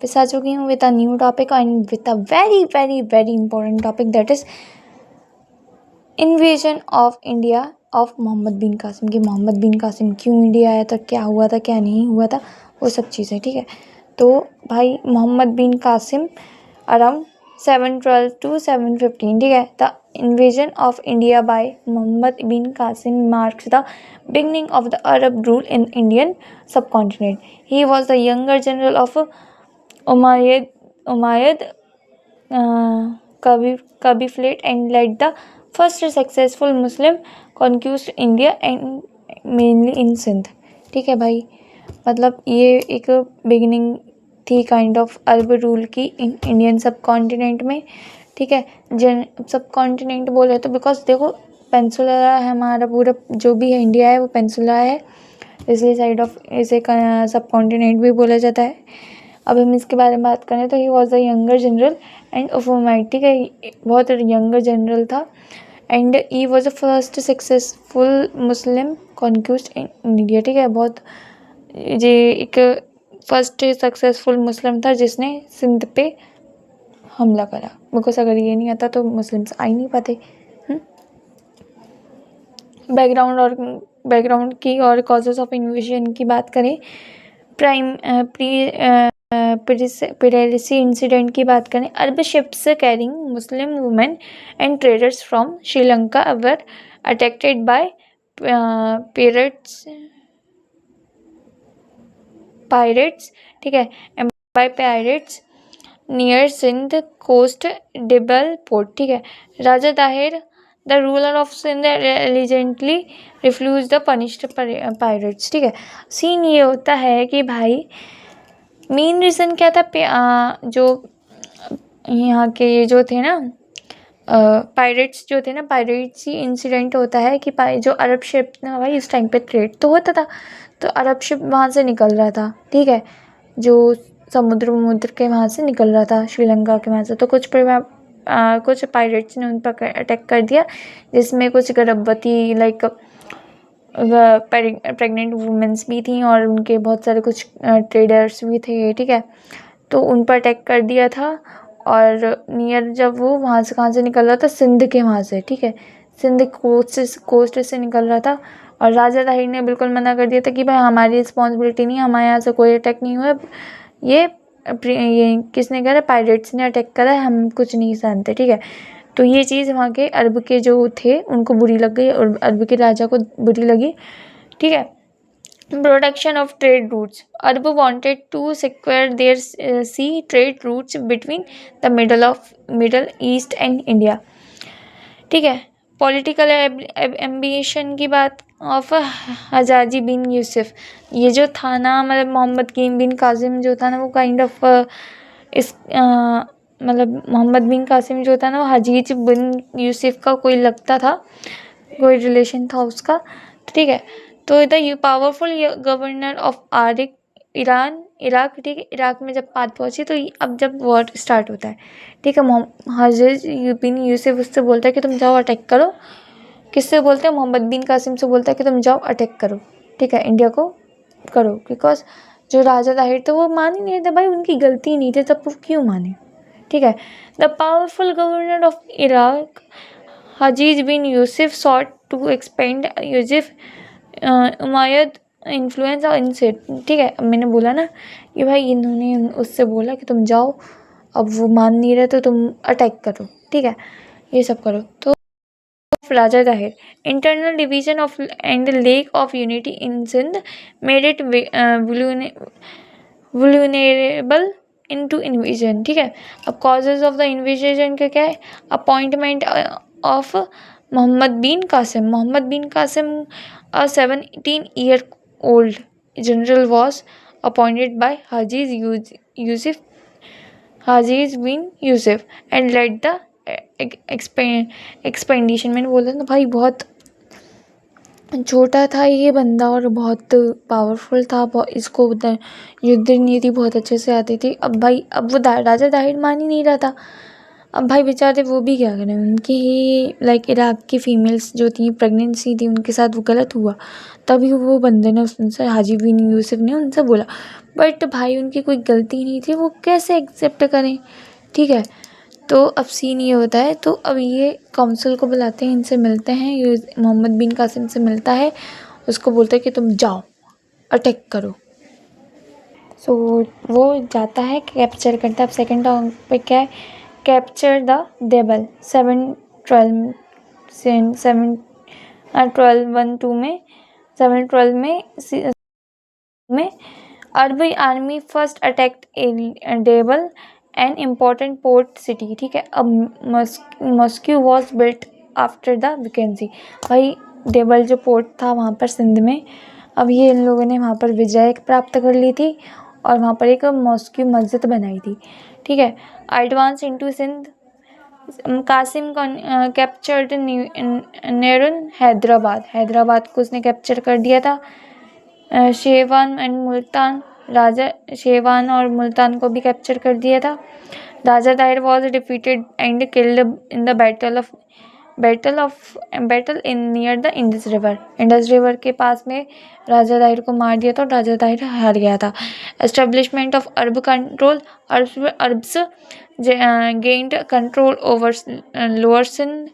वापस आ चुकी हूँ with a new topic and with a very very very important topic, that is invasion of India of Mohammad bin Qasim. कि Muhammad बिन कासिम क्यों India आया था, क्या हुआ था, क्या नहीं हुआ था, वो सब चीज़ें। ठीक है, तो भाई मोहम्मद बिन कासिम अराउंड 712 to 715, ठीक है। The invasion of India by Muhammad bin Qasim marks the beginning of the Arab rule in Indian subcontinent. He was the younger general of Umayyad Caliphate and led the first successful Muslim conquest India and mainly in Sindh। ठीक है भाई, मतलब ये एक beginning थी kind of Arab rule की Indian सब continent में। ठीक है, सब कॉन्टिनेंट बोले तो बिकॉज देखो पेंसुला है हमारा, पूरा जो भी है इंडिया है वो पेंसुला है, इसलिए साइड ऑफ इसे सब कॉन्टिनेंट भी बोला जाता है। अब हम इसके बारे में बात करें तो he was the younger general and of Umayyad. ठीक है, बहुत यंगर जनरल था and he was the first successful Muslim conquest in India. ठीक है, बहुत ये एक फर्स्ट सक्सेसफुल मुस्लिम था जिसने सिंध पे हमला करा, बिकॉज अगर ये नहीं आता तो मुस्लिम्स आ ही नहीं पाते। बैकग्राउंड की और कॉजेज ऑफ इन्वेजन की बात करें, पिरेसी इंसिडेंट की बात करें, Arab ships carrying Muslim women and traders from Sri Lanka were attacked by pirates. ठीक है, by pirates near Sindh coast Debal port. ठीक है, Raja Tahir the ruler of Sindh allegedly refuse the punished pirates. ठीक है, सीन ये होता है कि भाई मेन रीज़न क्या था, जो यहाँ के जो थे ना पायरेट्स जो थे ना, पायरेट्स ही इंसिडेंट होता है कि जो अरब शिप ना भाई इस टाइम पे ट्रेड तो होता था, तो अरब शिप वहाँ से निकल रहा था। ठीक है, जो समुद्र के वहाँ से निकल रहा था श्रीलंका के वहाँ से, तो कुछ पायरेट्स ने उन पर अटैक कर दिया, जिसमें कुछ गर्भवती लाइक प्रेग्नेंट वुमेंस भी थी और उनके बहुत सारे कुछ ट्रेडर्स भी थे। ठीक है, तो उन पर अटैक कर दिया था और नियर जब वो वहाँ से कहाँ से निकल रहा था, सिंध के वहाँ से। ठीक है, सिंध कोस्ट से निकल रहा था और राजा ताहिर ने बिल्कुल मना कर दिया था कि भाई हमारी रिस्पॉन्सिबिलिटी नहीं, हमारे यहाँ से कोई अटैक नहीं हुआ, ये किसने करा, पायरेट्स ने अटैक करा है, हम कुछ नहीं जानते। ठीक है, तो ये चीज़ वहाँ के अरब के जो थे उनको बुरी लग गई और अरब के राजा को बुरी लगी। ठीक है, protection of trade routes, Arab wanted to secure their sea trade routes between the Middle East and India. ठीक है, पॉलिटिकल एम्बिशन की बात ऑफ हजाजी बिन यूसुफ, ये जो था ना मतलब मोहम्मद बिन कासिम जो था ना वो काइंड ऑफ इस मतलब मोहम्मद बिन कासिम जो था ना वो हजीज बिन यूसुफ का कोई लगता था, कोई रिलेशन था उसका। ठीक है, तो the powerful governor of Iraq. ठीक है, इराक में जब बात पहुंची तो अब जब वॉर स्टार्ट होता है, ठीक है, हजीज बिन यूसुफ उससे बोलता है कि तुम जाओ अटैक करो। किससे बोलते हैं, मोहम्मद बिन कासिम से बोलता है कि तुम जाओ अटैक करो। ठीक है, इंडिया को करो, बिकॉज जो राजा ताहिर थे वो मान ही नहीं थे, भाई उनकी गलती नहीं थी, तब वो क्यों माने। ठीक है, the powerful governor of Iraq Hajjaj bin Yusuf sought to expand Yusuf Umayyad influence और इनसे। ठीक है, अब मैंने बोला ना कि भाई इन्होंने उससे बोला कि तुम जाओ, अब वो मान नहीं रहे तो तुम अटैक करो। ठीक है, ये सब करो। तो Raja Tahir, internal division of and lack of unity in Sindh made it vulnerable into invasion. ठीक है, अब कॉजेज ऑफ द इन्वेजन का क्या है, appointment of Mohammad bin Qasim a 17-year-old general was appointed by Hajiz bin Yusuf and led the expedition। मैंने बोला ना भाई बहुत छोटा था ये बंदा और बहुत पावरफुल था, इसको युद्ध नीति बहुत अच्छे से आती थी। अब भाई अब वो राजा ताहिर मान ही नहीं रहा था, अब भाई बेचारे वो भी क्या करें, उनकी ही लाइक इराक की फ़ीमेल्स जो थी, प्रेगनेंसी थी, उनके साथ वो गलत हुआ, तभी वो बंदे ने उनसे, हाजी बिन यूसुफ ने उनसे बोला, बट भाई उनकी कोई गलती नहीं थी, वो कैसे एक्सेप्ट करें, ठीक है। तो अब सीन ये होता है, तो अब ये काउंसिल को बुलाते हैं, इनसे मिलते हैं, ये मोहम्मद बिन कासिम से मिलता है, उसको बोलते हैं कि तुम जाओ अटैक करो। सो वो जाता है, कैप्चर करता है। अब सेकेंड पे क्या है, कैप्चर द देबल 7-12 7-12 में 7-12 में Arab army first attacked Debal an important port city, ठीक है। अब mosque was built after the vacancy, भाई डेबल जो पोर्ट था वहाँ पर सिंध में, अब ये इन लोगों ने वहाँ पर विजय प्राप्त कर ली थी और वहाँ पर एक मॉस्क्यू मस्जिद बनाई थी, ठीक है। Advance into Sindh, Qasim captured Nerun Hyderabad को उसने कैप्चर कर दिया था। शेवान एंड मुल्तान, राजा शेवान और मुल्तान को भी कैप्चर कर दिया था। Raja Dahir was defeated and killed in the battle in near the Indus river के पास में राजा दाहिर को मार दिया था और राजा दाहिर हार गया था। Establishment of Arab control, Arabs gained control over lower Sindh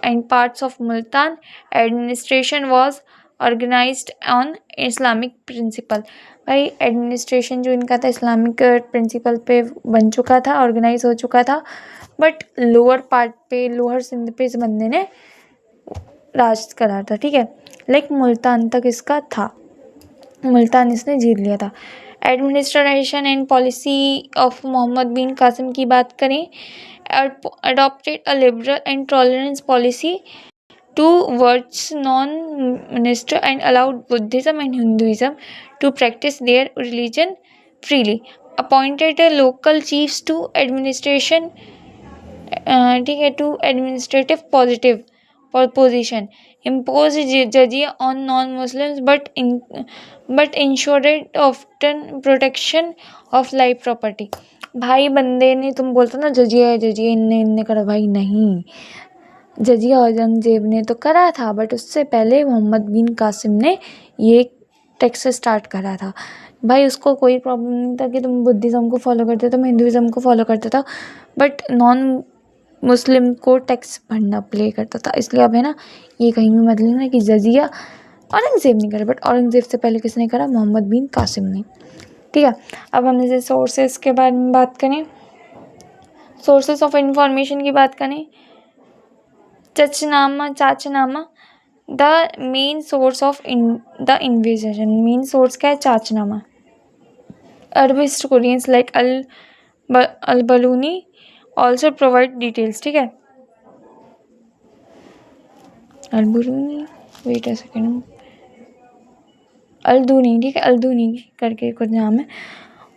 and parts of Multan. Administration was organised on Islamic principle, भाई एडमिनिस्ट्रेशन जो इनका था इस्लामिक प्रिंसिपल पे बन चुका था, ऑर्गेनाइज हो चुका था, बट लोअर पार्ट पे, लोअर सिंध पे इस बंदे ने राज करा था, ठीक है। लाइक मुल्तान तक इसका था, मुल्तान इसने जीत लिया था। Administration and policy of Mohammad bin Qasim की बात करें, adopted a liberal and tolerance policy towards non-minister and allowed Buddhism and Hinduism to practice their religion freely. Appointed local chiefs to administration, ठीक है, to administrative position. Imposed jizya on non-Muslims, but ensured often protection of life property. भाई बंदे ने, तुम बोलते ना जजिया इनने करा, भाई नहीं, जजिया औरंगजेब ने तो करा था, बट उससे पहले मोहम्मद बिन कासिम ने ये टैक्स स्टार्ट करा था। भाई उसको कोई प्रॉब्लम नहीं था कि तुम बुद्धिज़्म को फॉलो करते हो, तुम हिंदुज़्म को फॉलो करते था, बट नॉन मुस्लिम को टैक्स भरना प्ले करता था। इसलिए अब है ना, ये कहीं भी मत लेना कि जजिया औरंगजेब ने करा, बट औरंगजेब से पहले किसने करा, मोहम्मद बिन कासिम ने, ठीक है। अब हम जैसे सोर्सेस के बारे में बात करें, सोर्सेस ऑफ इंफॉर्मेशन की बात करें, Chachnama the main source of the invasion, main source क्या है, Chachnama. Arab historians like al Baluni also provide details, ठीक है। Al Baluni, wait a second, अल्दूनी, ठीक है, अल्दूनी करके कुछ नाम है।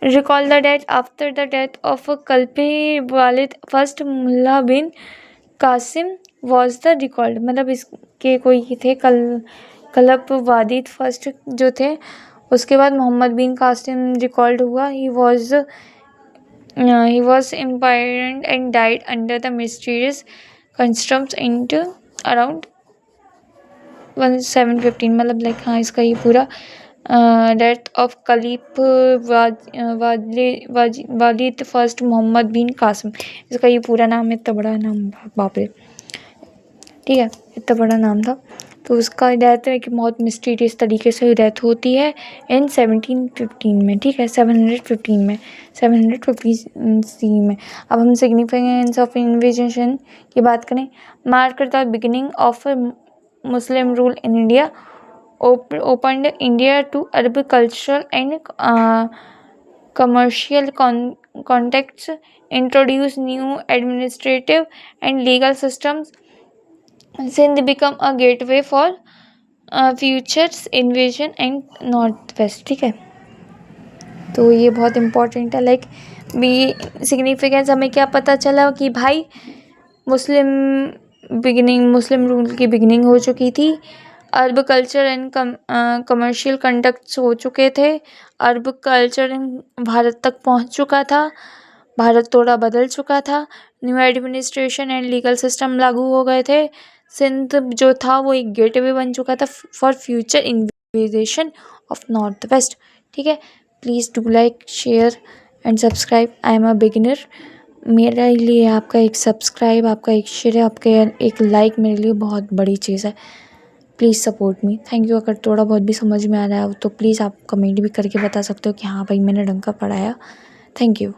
Recall the date after the death of caliph Walid first मुल्ला bin Qasim was the recalled, मतलब इसके कोई थे कलब वादिद फर्स्ट जो थे, उसके बाद मोहम्मद बिन कासिम रिकॉल्ड हुआ। He was imprisoned and died under the mysterious circumstances in around 1715, मतलब लाइक हाँ, इसका ये पूरा डेथ ऑफ कलीफ वालिद फर्स्ट मोहम्मद बिन कासिम, इसका ये पूरा नाम, इतना बड़ा नाम, बाप रे, ठीक है, इतना बड़ा नाम था। तो उसका डेथ है कि बहुत मिस्टीरियस तरीके से डेथ होती है इन 1715 में, ठीक है, 715 में, 750 में। अब हम सिग्निफिकेंस ऑफ इन्वेजन की बात करें, mark the beginning of Muslim rule in India, opened India to Arab cultural and commercial contacts, introduced new administrative and legal systems. Sindh become a gateway for futures invasion and northwest, ठीक है। तो ये बहुत important है, like भी significance हमें क्या पता चला कि भाई मुस्लिम रूल की बिगिनिंग हो चुकी थी, अरब कल्चर एंड कमर्शियल कंडक्ट्स हो चुके थे, अरब कल्चर भारत तक पहुंच चुका था, भारत थोड़ा बदल चुका था, new administration and legal system लागू हो गए थे। सिंध जो था वो एक गेटवे बन चुका था for future invasions of north west. ठीक है, please do like, share and subscribe. I am a beginner. मेरे लिए आपका एक सब्सक्राइब, आपका एक शेयर, आपका एक लाइक मेरे लिए बहुत बड़ी चीज़ है। Please support me. Thank you. अगर थोड़ा बहुत भी समझ में आ रहा है तो प्लीज़ आप कमेंट भी करके बता सकते हो कि हाँ भाई मैंने ढंग का पढ़ाया। Thank you.